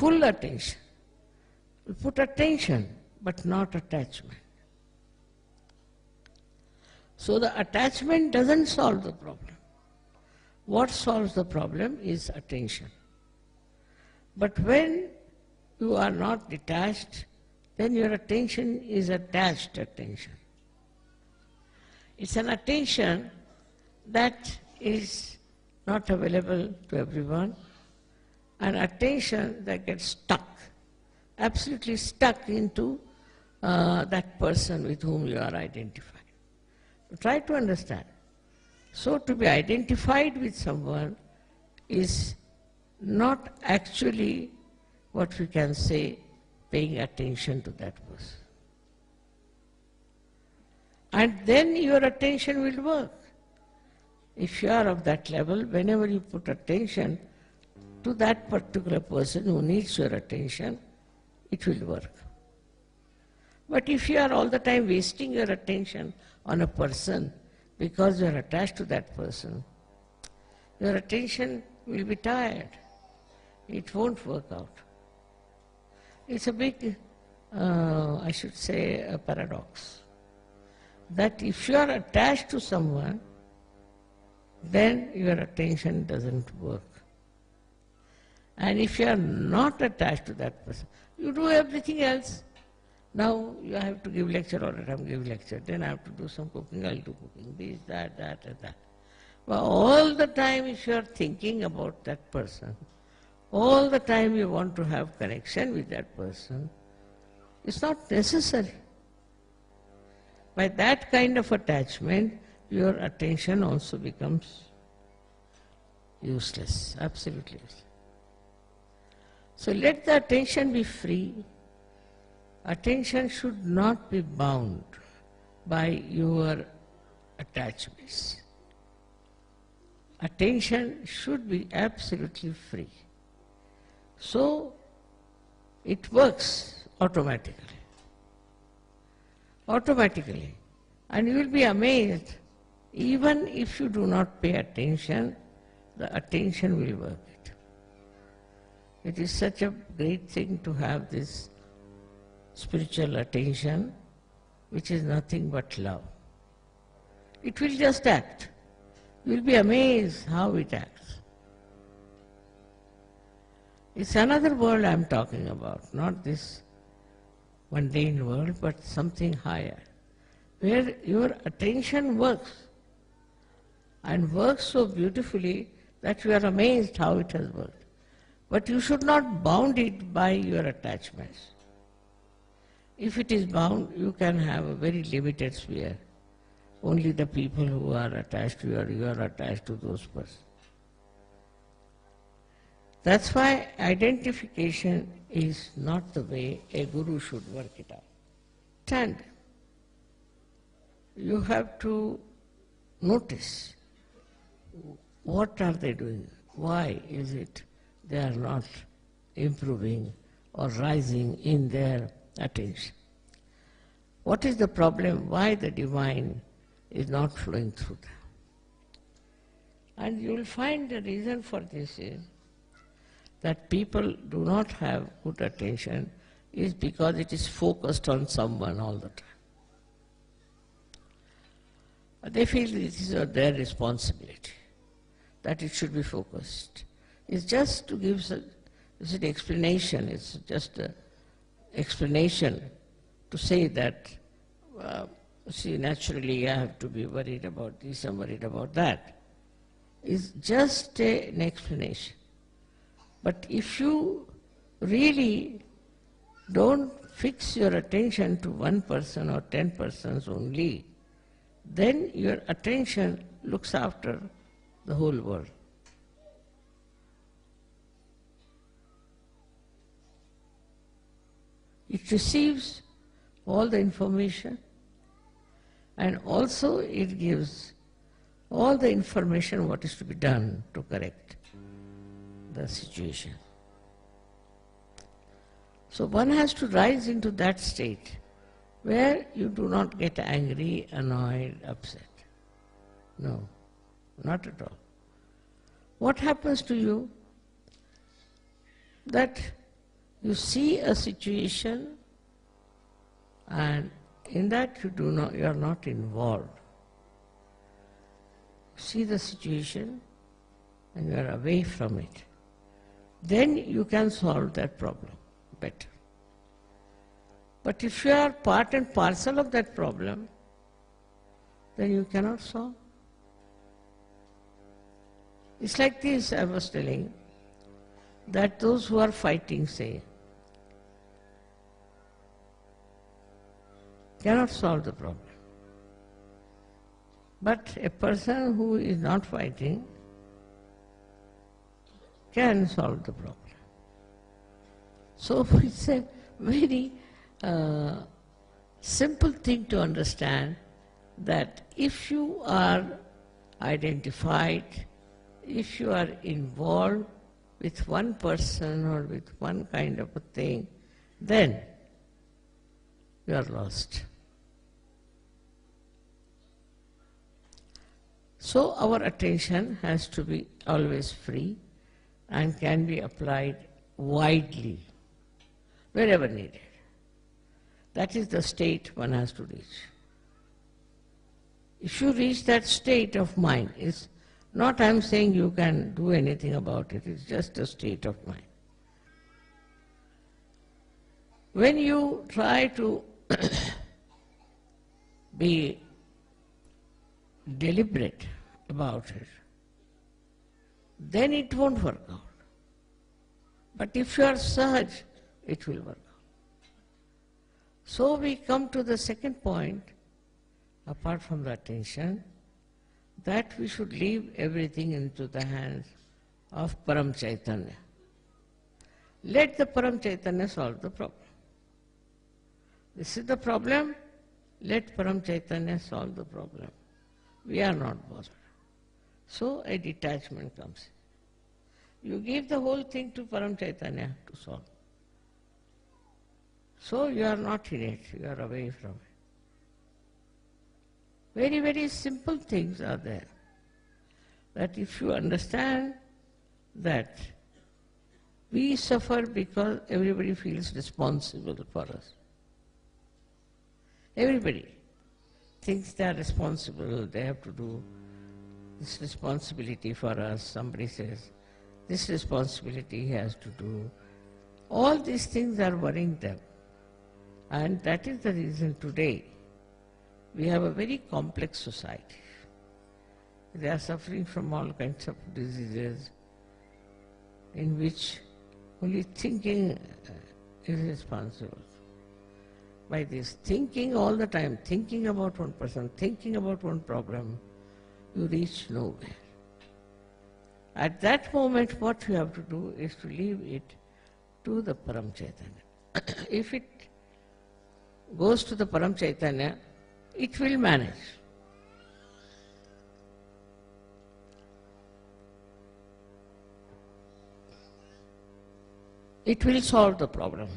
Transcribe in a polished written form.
full attention. We put attention, but not attachment. So the attachment doesn't solve the problem. What solves the problem is attention. But when you are not detached, then your attention is attached attention. It's an attention that is not available to everyone, an attention that gets stuck, absolutely stuck into that person with whom you are identified. Try to understand. So to be identified with someone is not actually what we can say paying attention to that person. And then your attention will work. If you are of that level, whenever you put attention to that particular person who needs your attention, it will work. But if you are all the time wasting your attention on a person because you are attached to that person, your attention will be tired. It won't work out. It's a big, I should say, a paradox. That if you are attached to someone, then your attention doesn't work. And if you are not attached to that person, you do everything else. Now you have to give lecture all the time, give lecture. Then I have to do some cooking, I'll do cooking, this, that, and that. But all the time if you are thinking about that person, all the time you want to have connection with that person, it's not necessary. By that kind of attachment, your attention also becomes useless, absolutely useless. So let the attention be free. Attention should not be bound by your attachments. Attention should be absolutely free. So it works automatically. Automatically. And you will be amazed, even if you do not pay attention, the attention will work it. It is such a great thing to have this spiritual attention, which is nothing but love. It will just act. You will be amazed how it acts. It's another world I'm talking about, not this mundane world, but something higher, where your attention works, and works so beautifully that you are amazed how it has worked. But you should not bound it by your attachments. If it is bound, you can have a very limited sphere. Only the people who are attached to you, or you are attached to those persons. That's why identification is not the way a guru should work it out. And you have to notice what are they doing, why is it they are not improving or rising in their attention. What is the problem? Why the divine is not flowing through them? And you will find the reason for this is that people do not have good attention is because it is focused on someone all the time. They feel this is their responsibility, that it should be focused. It's just to give an explanation, it's just an explanation to say that, see, naturally I have to be worried about this, I'm worried about that. It's just an explanation. But if you really don't fix your attention to one person or 10 persons only, then your attention looks after the whole world. It receives all the information, and also it gives all the information what is to be done to correct the situation. So one has to rise into that state where you do not get angry, annoyed, upset. No, not at all. What happens to you? That You see a situation and in that you are not involved. See the situation and you are away from it. Then you can solve that problem better. But if you are part and parcel of that problem, then you cannot solve. It's like this, I was telling, that those who are fighting, say, cannot solve the problem. But a person who is not fighting can solve the problem. So it's a very simple thing to understand that if you are identified, if you are involved with one person or with one kind of a thing, then you are lost. So our attention has to be always free and can be applied widely, wherever needed. That is the state one has to reach. If you reach that state of mind, it's not I'm saying you can do anything about it, it's just a state of mind. When you try to be deliberate about it, then it won't work out. But if you are sahaj, it will work out. So we come to the second point, apart from the attention, that we should leave everything into the hands of Param Chaitanya. Let the Param Chaitanya solve the problem. This is the problem, let Param Chaitanya solve the problem. We are not bothered. So a detachment comes in. You give the whole thing to Param Chaitanya to solve. So you are not in it, you are away from it. Very, very simple things are there. That if you understand that we suffer because everybody feels responsible for us. Everybody thinks they are responsible, they have to do this responsibility for us. Somebody says, this responsibility he has to do. All these things are worrying them. And that is the reason today we have a very complex society. They are suffering from all kinds of diseases in which only thinking is responsible. By this thinking all the time, thinking about one person, thinking about one problem, you reach nowhere. At that moment, what you have to do is to leave it to the Param Chaitanya. If it goes to the Param Chaitanya, it will manage. It will solve the problem.